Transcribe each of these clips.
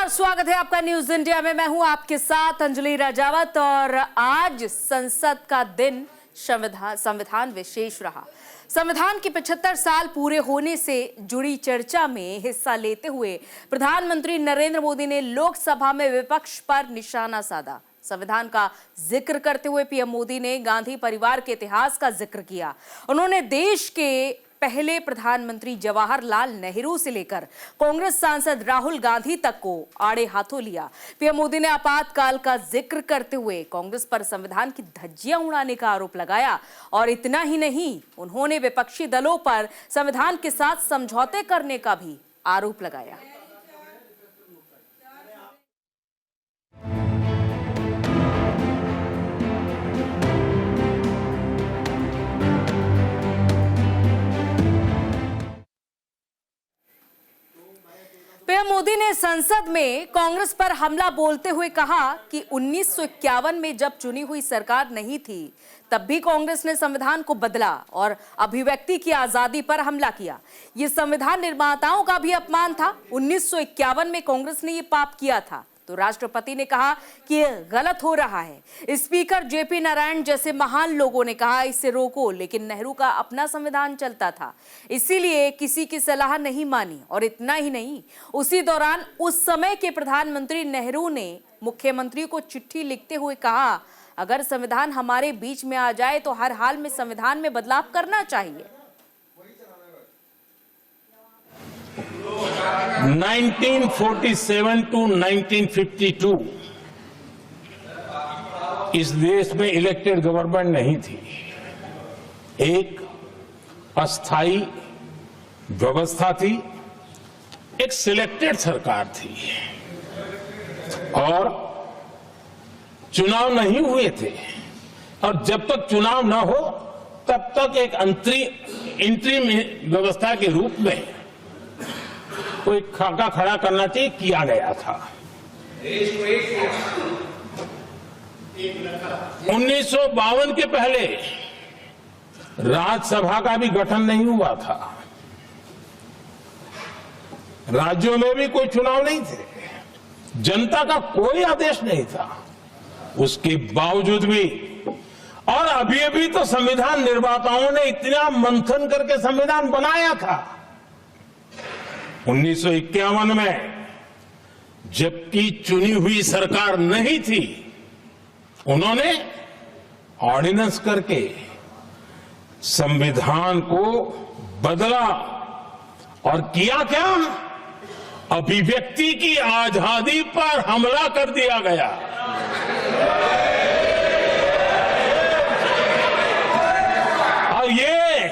नमस्कार, स्वागत है आपका न्यूज इंडिया में। मैं हूं आपके साथ अंजलि राजावत और आज संसद का दिन संविधान विशेष रहा। संविधान के 75 साल पूरे होने से जुड़ी चर्चा में हिस्सा लेते हुए प्रधानमंत्री नरेंद्र मोदी ने लोकसभा में विपक्ष पर निशाना साधा। संविधान का जिक्र करते हुए पीएम मोदी ने गांधी परिवार के इतिहास का जिक्र किया। उन्होंने देश के पहले प्रधानमंत्री जवाहरलाल नेहरू से लेकर कांग्रेस सांसद राहुल गांधी तक को आड़े हाथों लिया। पीएम मोदी ने आपातकाल का जिक्र करते हुए कांग्रेस पर संविधान की धज्जियां उड़ाने का आरोप लगाया और इतना ही नहीं, उन्होंने विपक्षी दलों पर संविधान के साथ समझौते करने का भी आरोप लगाया। पीएम मोदी ने संसद में कांग्रेस पर हमला बोलते हुए कहा कि 1951 में जब चुनी हुई सरकार नहीं थी तब भी कांग्रेस ने संविधान को बदला और अभिव्यक्ति की आजादी पर हमला किया। यह संविधान निर्माताओं का भी अपमान था। 1951 में कांग्रेस ने यह पाप किया था तो राष्ट्रपति ने कहा कि यह गलत हो रहा है। स्पीकर जेपी नारायण जैसे महान लोगों ने कहा इसे रोको, लेकिन नेहरू का अपना संविधान चलता था, इसीलिए किसी की सलाह नहीं मानी। और इतना ही नहीं, उसी दौरान उस समय के प्रधानमंत्री नेहरू ने मुख्यमंत्री को चिट्ठी लिखते हुए कहा, अगर संविधान हमारे बीच में आ जाए तो हर हाल में संविधान में बदलाव करना चाहिए। 1947 टू 1952 इस देश में इलेक्टेड गवर्नमेंट नहीं थी। एक अस्थाई व्यवस्था थी, एक सिलेक्टेड सरकार थी और चुनाव नहीं हुए थे। और जब तक चुनाव न हो तब तक एक इंतरिम व्यवस्था के रूप में कोई खाका खड़ा करना चाहिए, किया गया था। 1952 के पहले राज्यसभा का भी गठन नहीं हुआ था, राज्यों में भी कोई चुनाव नहीं थे, जनता का कोई आदेश नहीं था। उसके बावजूद भी और अभी तो संविधान निर्माताओं ने इतना मंथन करके संविधान बनाया था। 1951 में जबकि चुनी हुई सरकार नहीं थी, उन्होंने ऑर्डिनेंस करके संविधान को बदला और किया क्या? अभिव्यक्ति की आजादी पर हमला कर दिया गया। और ये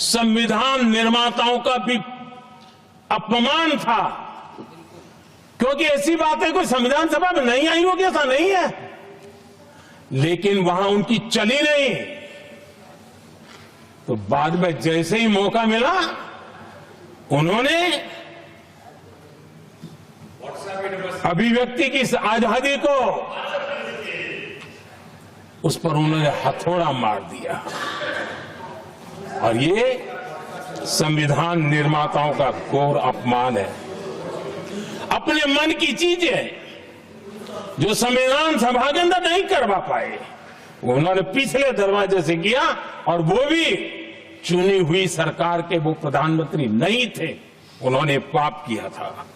संविधान निर्माताओं का भी अपमान था, क्योंकि ऐसी बातें कोई संविधान सभा में नहीं आई होगी, ऐसा नहीं है, लेकिन वहां उनकी चली नहीं। तो बाद में जैसे ही मौका मिला उन्होंने अभिव्यक्ति की इस आजादी को, उस पर उन्होंने हथौड़ा मार दिया। और ये संविधान निर्माताओं का घोर अपमान है। अपने मन की चीजें जो संविधान सभा के अंदर नहीं करवा पाए, उन्होंने पिछले दरवाजे से किया, और वो भी चुनी हुई सरकार के वो प्रधानमंत्री नहीं थे, उन्होंने पाप किया था।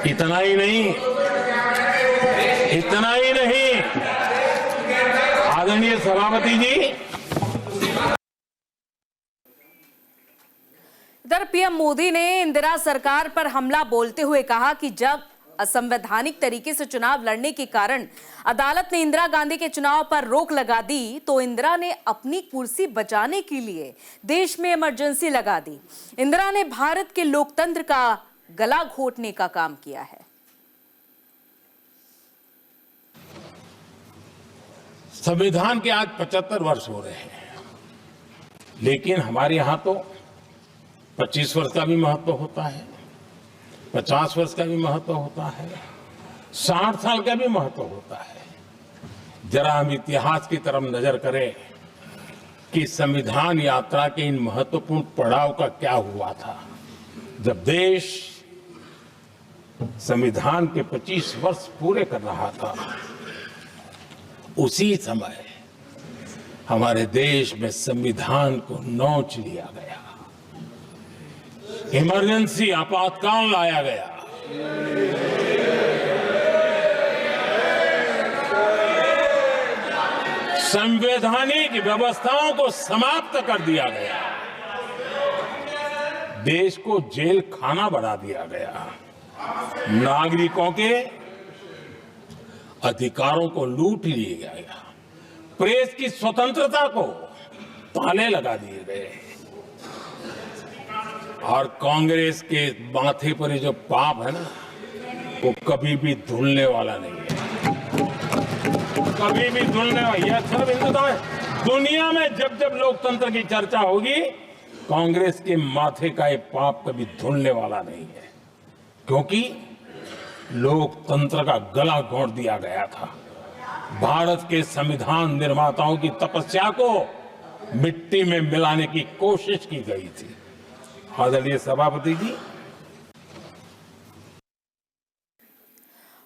इतना ही नहीं, आदरणीय सभापति जी, इधर पीएम मोदी ने इंदिरा सरकार पर हमला बोलते हुए कहा कि जब असंवैधानिक तरीके से चुनाव लड़ने के कारण अदालत ने इंदिरा गांधी के चुनाव पर रोक लगा दी तो इंदिरा ने अपनी कुर्सी बचाने के लिए देश में इमरजेंसी लगा दी। इंदिरा ने भारत के लोकतंत्र का गला घोटने का काम किया है। संविधान के आज 75 वर्ष हो रहे हैं, लेकिन हमारे यहां तो 25 वर्ष का भी महत्व होता है, 50 वर्ष का भी महत्व होता है, 60 साल का भी महत्व होता है। जरा हम इतिहास की तरफ नजर करें कि संविधान यात्रा के इन महत्वपूर्ण पड़ाव का क्या हुआ था। जब देश संविधान के 25 वर्ष पूरे कर रहा था, उसी समय हमारे देश में संविधान को नोच लिया गया, इमरजेंसी आपातकाल लाया गया। संवैधानिक व्यवस्थाओं को समाप्त कर दिया गया, देश को जेल खाना बना दिया गया, नागरिकों के अधिकारों को लूट लिया गया, प्रेस की स्वतंत्रता को ताले लगा दिए गए, और कांग्रेस के माथे पर ये जो पाप है ना, वो कभी भी धुलने वाला नहीं है, कभी भी धुलने वाला। यह सिर्फ हिंदुस्तान, दुनिया में जब जब लोकतंत्र की चर्चा होगी, कांग्रेस के माथे का ये पाप कभी धुलने वाला नहीं है, क्योंकि लोकतंत्र का गला घोंट दिया गया था। भारत के संविधान निर्माताओं की तपस्या को मिट्टी में मिलाने की कोशिश की गई थी। आदरणीय सभापति जी,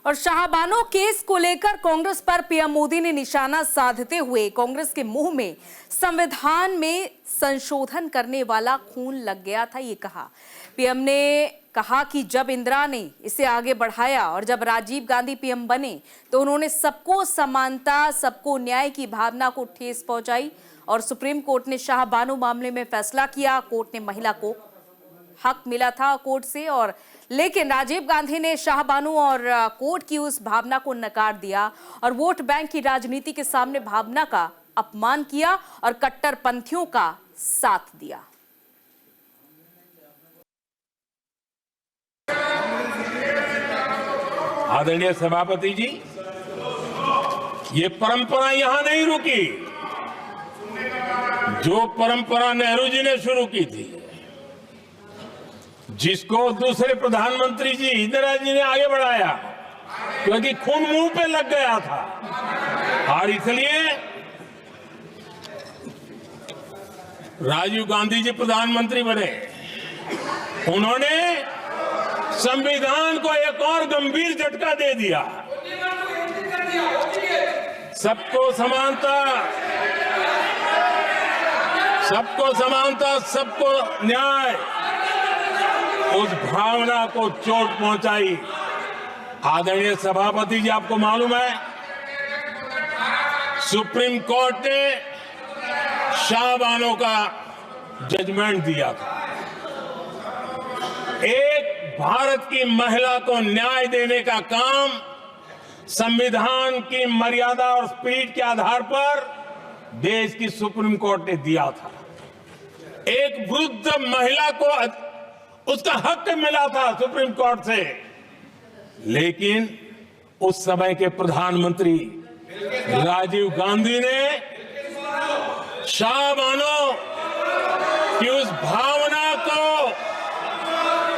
और शाहबानो केस को लेकर कांग्रेस पर पीएम मोदी ने निशाना साधते हुए कांग्रेस के मुंह में संविधान में संशोधन करने वाला खून लग गया था, ये कहा। पीएम ने कहा कि जब इंदिरा ने इसे आगे बढ़ाया और जब राजीव गांधी पीएम बने तो उन्होंने सबको समानता, सबको न्याय की भावना को ठेस पहुंचाई और सुप्रीम कोर्ट ने शाहबानो मामले में फैसला किया। कोर्ट ने महिला को हक मिला था कोर्ट से, और लेकिन राजीव गांधी ने शाहबानो और कोर्ट की उस भावना को नकार दिया और वोट बैंक की राजनीति के सामने भावना का अपमान किया और कट्टरपंथियों का साथ दिया। आदरणीय सभापति जी, ये परंपरा यहां नहीं रुकी। जो परंपरा नेहरू जी ने शुरू की थी, जिसको दूसरे प्रधानमंत्री जी इंदिरा जी ने आगे बढ़ाया, क्योंकि खून मुंह पे लग गया था, और इसलिए राजीव गांधी जी प्रधानमंत्री बने। उन्होंने संविधान को एक और गंभीर झटका दे दिया। सबको समानता, सबको समानता, सबको न्याय, उस भावना को चोट पहुंचाई। आदरणीय सभापति जी, आपको मालूम है, सुप्रीम कोर्ट ने शाहबानो का जजमेंट दिया था। एक भारत की महिला को न्याय देने का काम संविधान की मर्यादा और स्पिरिट के आधार पर देश की सुप्रीम कोर्ट ने दिया था। एक वृद्ध महिला को उसका हक मिला था सुप्रीम कोर्ट से, लेकिन उस समय के प्रधानमंत्री राजीव गांधी ने शाहबानो की उस भावना को,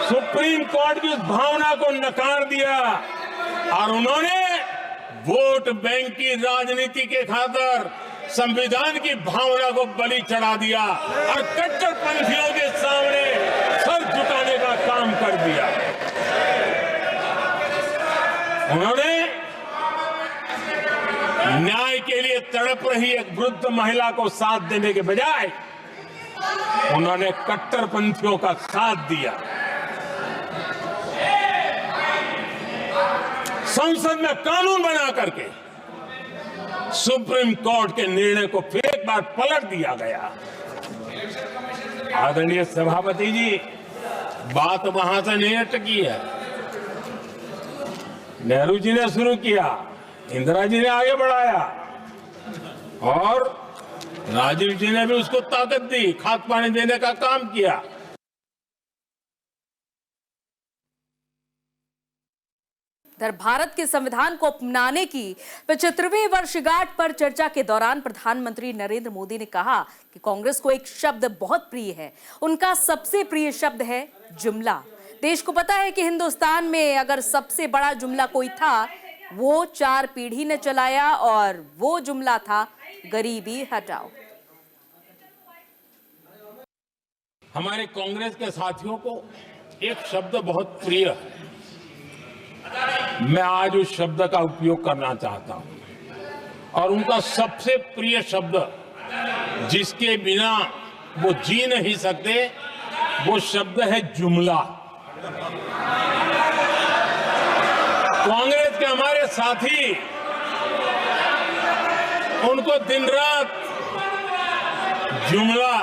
सुप्रीम कोर्ट की उस भावना को नकार दिया और उन्होंने वोट बैंक की राजनीति के खातिर संविधान की भावना को बलि चढ़ा दिया और कट्टरपंथियों के सामने सर झुकाने का काम कर दिया। उन्होंने न्याय के लिए तड़प रही एक वृद्ध महिला को साथ देने के बजाय उन्होंने कट्टरपंथियों का साथ दिया। संसद में कानून बना करके सुप्रीम कोर्ट के निर्णय को फिर एक बार पलट दिया गया। आदरणीय सभापति जी, बात वहां से नहीं अटकी है। नेहरू जी ने शुरू किया, इंदिरा जी ने आगे बढ़ाया और राजीव जी ने भी उसको ताकत दी, खाद पानी देने का काम किया। इधर भारत के संविधान को अपनाने की 75वीं वर्षगांठ पर चर्चा के दौरान प्रधानमंत्री नरेंद्र मोदी ने कहा कि कांग्रेस को एक शब्द बहुत प्रिय है। उनका सबसे प्रिय शब्द है जुमला। देश को पता है कि हिंदुस्तान में अगर सबसे बड़ा जुमला कोई था, वो 4 पीढ़ी ने चलाया और वो जुमला था गरीबी हटाओ। हमारे कांग्रेस के साथियों को एक शब्द बहुत प्रिय है, मैं आज उस शब्द का उपयोग करना चाहता हूं और उनका सबसे प्रिय शब्द जिसके बिना वो जी नहीं सकते वो शब्द है जुमला। कांग्रेस के हमारे साथी उनको दिन रात जुमला,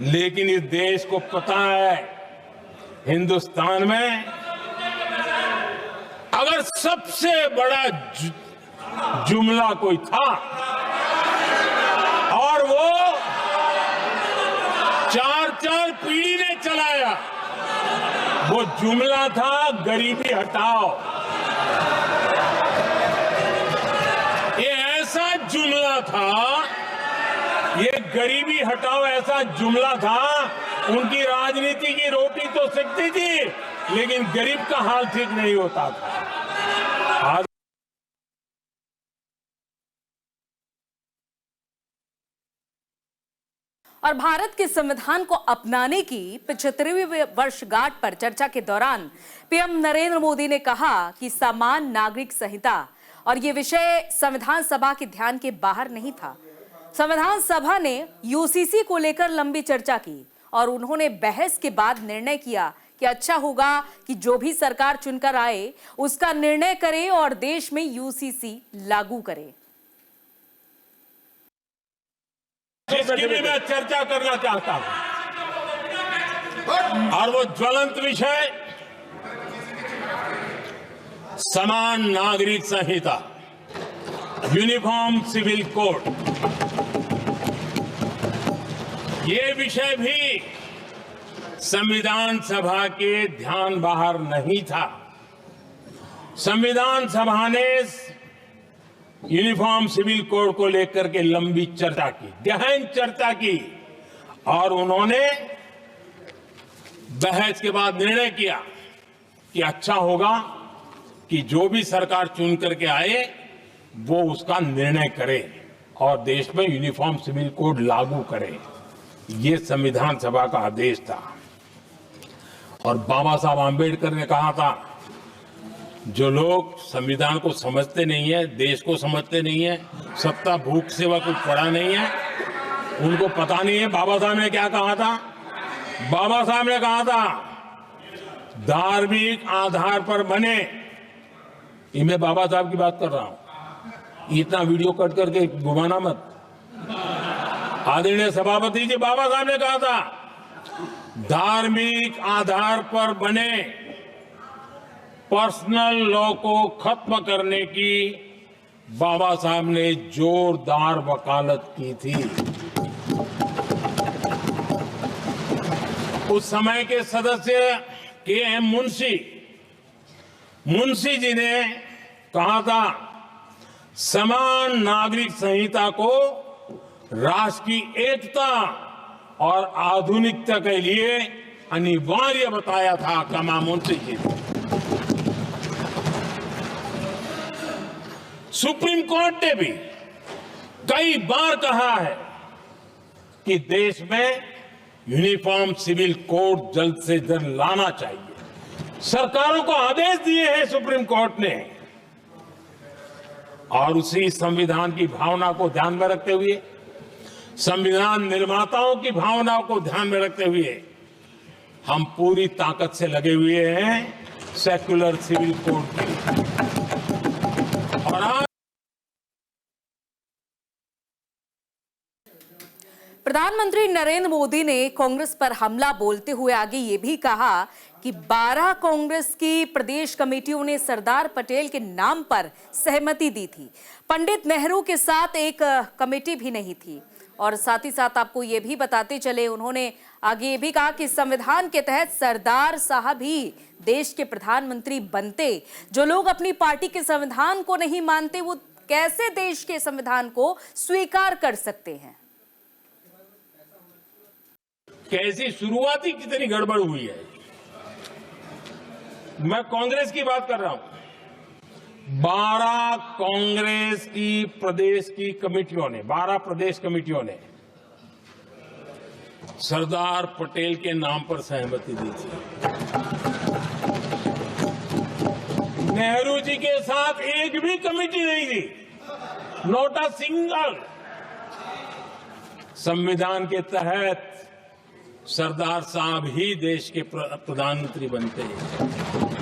लेकिन इस देश को पता है हिंदुस्तान में अगर सबसे बड़ा जुमला कोई था और वो 4 पीढ़ी ने चलाया, वो जुमला था गरीबी हटाओ। ये ऐसा जुमला था, ये गरीबी हटाओ ऐसा जुमला था, उनकी राजनीति की रोटी तो सकती थी लेकिन गरीब का हाल ठीक नहीं होता था। आज और भारत के संविधान को अपनाने की 75वीं वर्षगांठ पर चर्चा के दौरान पीएम नरेंद्र मोदी ने कहा कि समान नागरिक संहिता और ये विषय संविधान सभा के ध्यान के बाहर नहीं था। संविधान सभा ने यूसीसी को लेकर लंबी चर्चा की और उन्होंने बहस के बाद निर्णय किया कि अच्छा होगा कि जो भी सरकार चुनकर आए उसका निर्णय करे और देश में यूसीसी लागू करे। जिसकी भी मैं चर्चा करना चाहता हूं और वो ज्वलंत विषय समान नागरिक संहिता, यूनिफॉर्म सिविल कोड, ये विषय भी संविधान सभा के ध्यान बाहर नहीं था। संविधान सभा ने यूनिफॉर्म सिविल कोड को लेकर के लंबी चर्चा की, गहन चर्चा की और उन्होंने बहस के बाद निर्णय किया कि अच्छा होगा कि जो भी सरकार चुन करके आए वो उसका निर्णय करे और देश में यूनिफॉर्म सिविल कोड लागू करे। ये संविधान सभा का आदेश था और बाबा साहब आंबेडकर ने कहा था जो लोग संविधान को समझते नहीं है, देश को समझते नहीं है, सत्ता भूख सेवा कुछ पड़ा नहीं है, उनको पता नहीं है बाबा साहब ने क्या कहा था। बाबा साहब ने कहा था धार्मिक आधार पर बने, ये मैं बाबा साहब की बात कर रहा हूं, इतना वीडियो कट करके घुमाना मत। आदरणीय सभापति जी, बाबा साहब ने कहा था धार्मिक आधार पर बने पर्सनल लॉ को खत्म करने की बाबा साहब ने जोरदार वकालत की थी। उस समय के सदस्य के.एम. मुंशी जी ने कहा था समान नागरिक संहिता को राष्ट्र की एकता और आधुनिकता के लिए अनिवार्य बताया था। कमा मुंशी जी ने। सुप्रीम कोर्ट ने भी कई बार कहा है कि देश में यूनिफॉर्म सिविल कोड जल्द से जल्द लाना चाहिए। सरकारों को आदेश दिए हैं सुप्रीम कोर्ट ने और उसी संविधान की भावना को ध्यान में रखते हुए, संविधान निर्माताओं की भावनाओं को ध्यान में रखते हुए हम पूरी ताकत से लगे हुए हैं सेक्युलर सिविल कोड की। और आज प्रधानमंत्री नरेंद्र मोदी ने कांग्रेस पर हमला बोलते हुए आगे ये भी कहा कि 12 कांग्रेस की प्रदेश कमेटियों ने सरदार पटेल के नाम पर सहमति दी थी। पंडित नेहरू के साथ एक कमेटी भी नहीं थी। और साथ ही साथ आपको ये भी बताते चले, उन्होंने आगे ये भी कहा कि संविधान के तहत सरदार साहब ही देश के प्रधानमंत्री बनते। जो लोग अपनी पार्टी के संविधान को नहीं मानते वो कैसे देश के संविधान को स्वीकार कर सकते हैं। कैसी शुरुआती कितनी गड़बड़ हुई है। मैं कांग्रेस की बात कर रहा हूं। 12 कांग्रेस की प्रदेश की कमेटियों ने, 12 प्रदेश कमेटियों ने सरदार पटेल के नाम पर सहमति दी थी। नेहरू जी के साथ एक भी कमेटी नहीं थी, नॉट अ सिंगल। संविधान के तहत सरदार साहब ही देश के प्रधानमंत्री बनते हैं,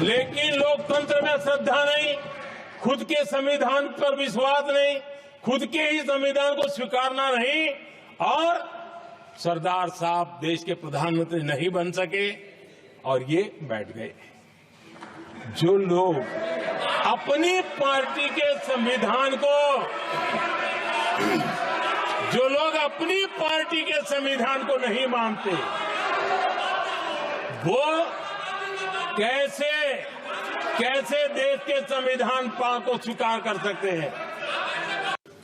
लेकिन लोकतंत्र में श्रद्धा नहीं, खुद के संविधान पर विश्वास नहीं, खुद के ही संविधान को स्वीकारना नहीं, और सरदार साहब देश के प्रधानमंत्री नहीं बन सके और ये बैठ गए। जो लोग अपनी पार्टी के संविधान को, जो लोग अपनी पार्टी के संविधान को नहीं मानते, वो कैसे देश के संविधान को स्वीकार कर सकते हैं?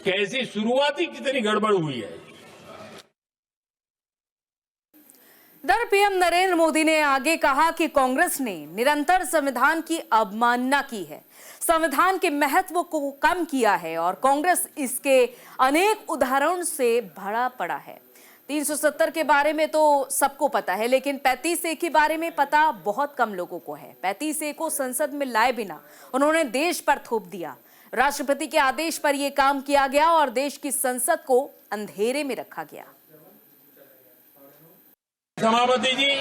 कैसी शुरुआती कितनी गड़बड़ हुई है। इधर पीएम नरेंद्र मोदी ने आगे कहा कि कांग्रेस ने निरंतर संविधान की अवमानना की है, संविधान के महत्व को कम किया है और कांग्रेस इसके अनेक उदाहरणों से भरा पड़ा है। 370 के बारे में तो सबको पता है, लेकिन 35A के बारे में पता बहुत कम लोगों को है। 35A को संसद में लाए बिना उन्होंने देश पर थोप दिया। राष्ट्रपति के आदेश पर यह काम किया गया और देश की संसद को अंधेरे में रखा गया। सभापति जी,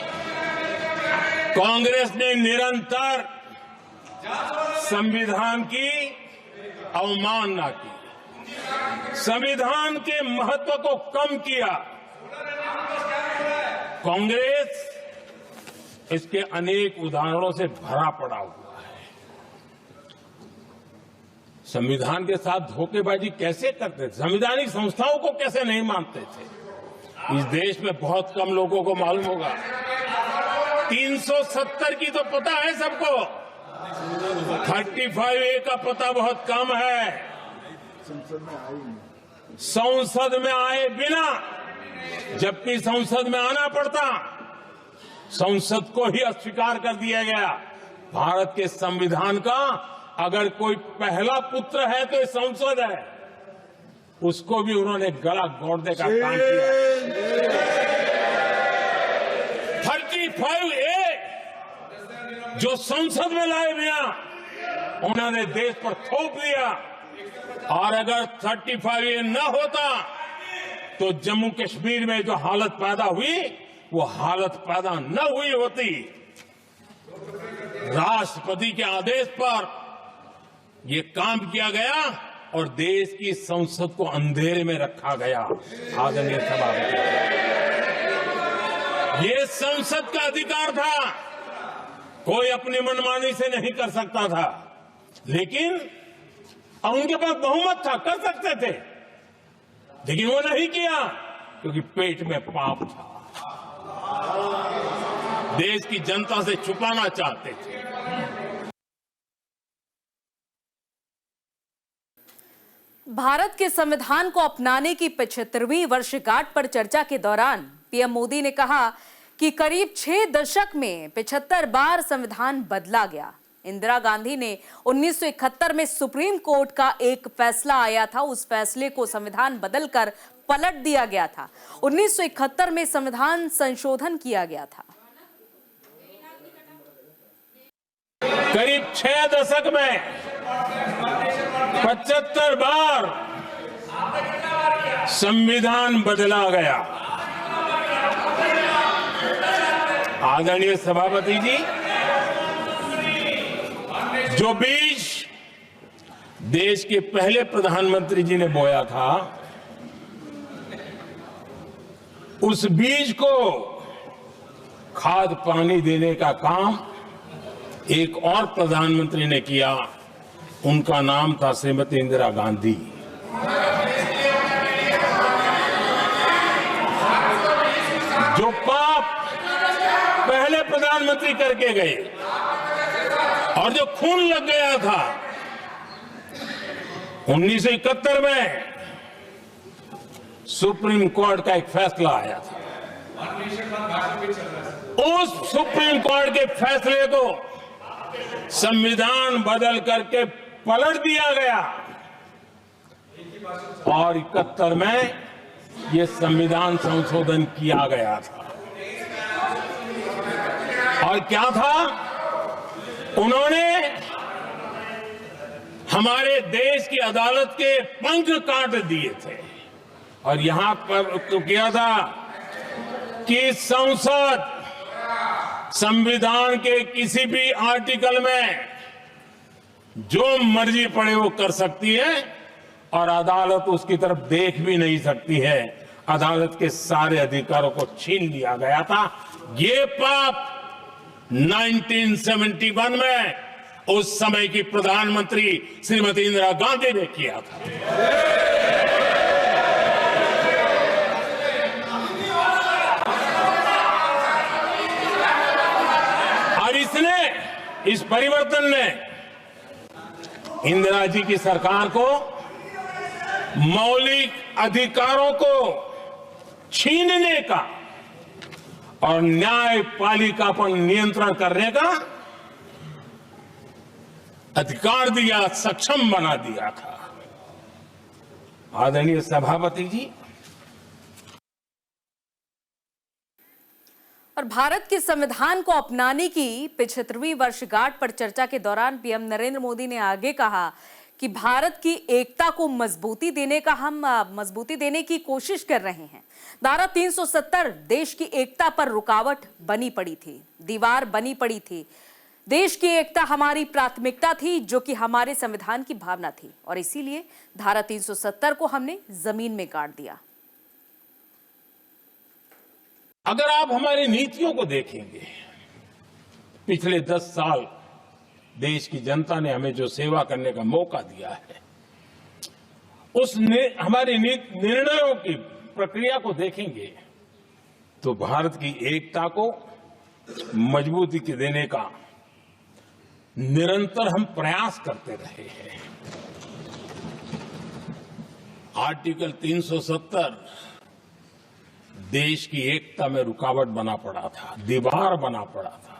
कांग्रेस ने निरंतर संविधान की अवमानना की, संविधान के महत्व को कम किया। कांग्रेस इसके अनेक उदाहरणों से भरा पड़ा हुआ है। संविधान के साथ धोखेबाजी कैसे करते थे, संवैधानिक संस्थाओं को कैसे नहीं मानते थे, इस देश में बहुत कम लोगों को मालूम होगा। 370 की तो पता है सबको, 35A का पता बहुत कम है। संसद में आए बिना, जबकि संसद में आना पड़ता, संसद को ही अस्वीकार कर दिया गया। भारत के संविधान का अगर कोई पहला पुत्र है तो संसद है, उसको भी उन्होंने गला घोटने का काम किया। 35A जो संसद में लाए बिना उन्होंने देश पर थोप दिया, और अगर 35A न होता तो जम्मू कश्मीर में जो हालत पैदा हुई वो हालत पैदा न हुई होती। राष्ट्रपति के आदेश पर ये काम किया गया और देश की संसद को अंधेरे में रखा गया। आदरणीय सभापति, ये संसद का अधिकार था, कोई अपनी मनमानी से नहीं कर सकता था, लेकिन उनके पास बहुमत था, कर सकते थे, लेकिन वो नहीं किया क्योंकि पेट में पाप था, देश की जनता से छुपाना चाहते थे। भारत के संविधान को अपनाने की 75वीं वर्षगांठ पर चर्चा के दौरान पीएम मोदी ने कहा कि करीब 6 दशक में 75 बार संविधान बदला गया। इंदिरा गांधी ने 1971 में सुप्रीम कोर्ट का एक फैसला आया था, उस फैसले को संविधान बदलकर पलट दिया गया था। 1971 में संविधान संशोधन किया गया था। करीब 6 दशक में 75 बार संविधान बदला गया। आदरणीय सभापति जी, जो बीज देश के पहले प्रधानमंत्री जी ने बोया था, उस बीज को खाद पानी देने का काम एक और प्रधानमंत्री ने किया। उनका नाम था श्रीमती इंदिरा गांधी। जो पाप पहले प्रधानमंत्री करके गए और जो खून लग गया था 1971 में, सुप्रीम कोर्ट का एक फैसला आया था। उस सुप्रीम कोर्ट के फैसले को संविधान बदल करके पलट दिया गया और 71 में यह संविधान संशोधन किया गया था। और क्या था, उन्होंने हमारे देश की अदालत के पंख काट दिए थे और यहां पर तो किया था कि संसद संविधान के किसी भी आर्टिकल में जो मर्जी पड़े वो कर सकती है और अदालत उसकी तरफ देख भी नहीं सकती है। अदालत के सारे अधिकारों को छीन लिया गया था। ये पाप 1971 में उस समय की प्रधानमंत्री श्रीमती इंदिरा गांधी ने किया था। और इस परिवर्तन ने इंदिरा जी की सरकार को मौलिक अधिकारों को छीनने का और न्यायपालिका पर नियंत्रण करने का अधिकार दिया, सक्षम बना दिया था। आदरणीय सभापति जी, और भारत के संविधान को अपनाने की 75वीं वर्षगांठ पर चर्चा के दौरान पीएम नरेंद्र मोदी ने आगे कहा कि भारत की एकता को मजबूती देने की कोशिश कर रहे हैं। धारा 370 देश की एकता पर रुकावट बनी पड़ी थी, दीवार बनी पड़ी थी। देश की एकता हमारी प्राथमिकता थी, जो कि हमारे संविधान की भावना थी, और इसीलिए धारा 370 को हमने जमीन में गाड़ दिया। अगर आप हमारी नीतियों को देखेंगे, पिछले 10 साल देश की जनता ने हमें जो सेवा करने का मौका दिया है, हमारे निर्णयों की प्रक्रिया को देखेंगे तो भारत की एकता को मजबूती देने का निरंतर हम प्रयास करते रहे हैं। आर्टिकल 370 देश की एकता में रुकावट बना पड़ा था, दीवार बना पड़ा था।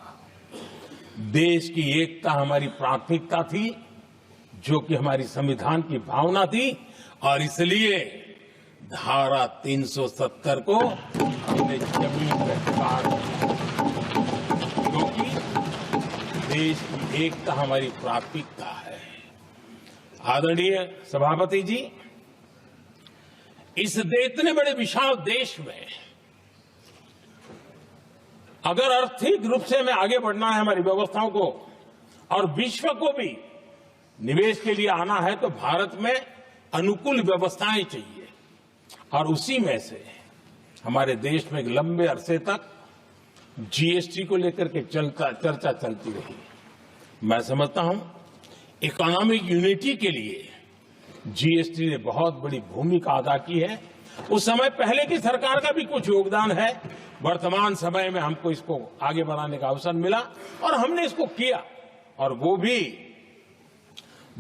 देश की एकता हमारी प्राथमिकता थी, जो कि हमारी संविधान की भावना थी, और इसलिए धारा 370 को हमने जमीन पर गाड़ दिया, क्योंकि देश की एकता हमारी प्राथमिकता है। आदरणीय सभापति जी, इस इतने बड़े विशाल देश में अगर आर्थिक रूप से हमें आगे बढ़ना है, हमारी व्यवस्थाओं को और विश्व को भी निवेश के लिए आना है, तो भारत में अनुकूल व्यवस्थाएं चाहिए। और उसी में से हमारे देश में एक लंबे अरसे तक जीएसटी को लेकर के चर्चा चलती रही। मैं समझता हूं इकोनॉमिक यूनिटी के लिए जीएसटी ने बहुत बड़ी भूमिका अदा की है। उस समय पहले की सरकार का भी कुछ योगदान है। वर्तमान समय में हमको इसको आगे बढ़ाने का अवसर मिला और हमने इसको किया, और वो भी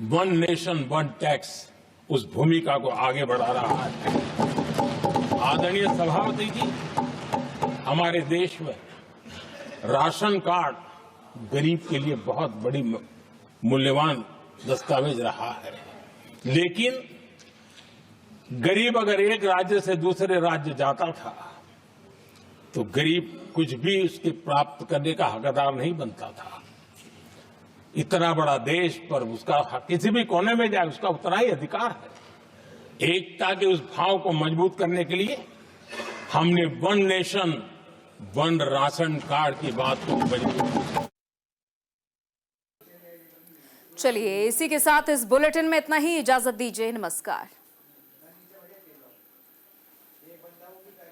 वन नेशन वन टैक्स उस भूमिका को आगे बढ़ा रहा है। आदरणीय सभापति जी, हमारे देश में राशन कार्ड गरीब के लिए बहुत बड़ी मूल्यवान दस्तावेज रहा है, लेकिन गरीब अगर एक राज्य से दूसरे राज्य जाता था तो गरीब कुछ भी उसके प्राप्त करने का हकदार नहीं बनता था। इतना बड़ा देश पर उसका किसी भी कोने में जाए उसका उतना ही अधिकार है। एकता के उस भाव को मजबूत करने के लिए हमने one nation one ration card की बात को मजबूत। चलिए, इसी के साथ इस बुलेटिन में इतना ही। इजाजत दीजिए, नमस्कार।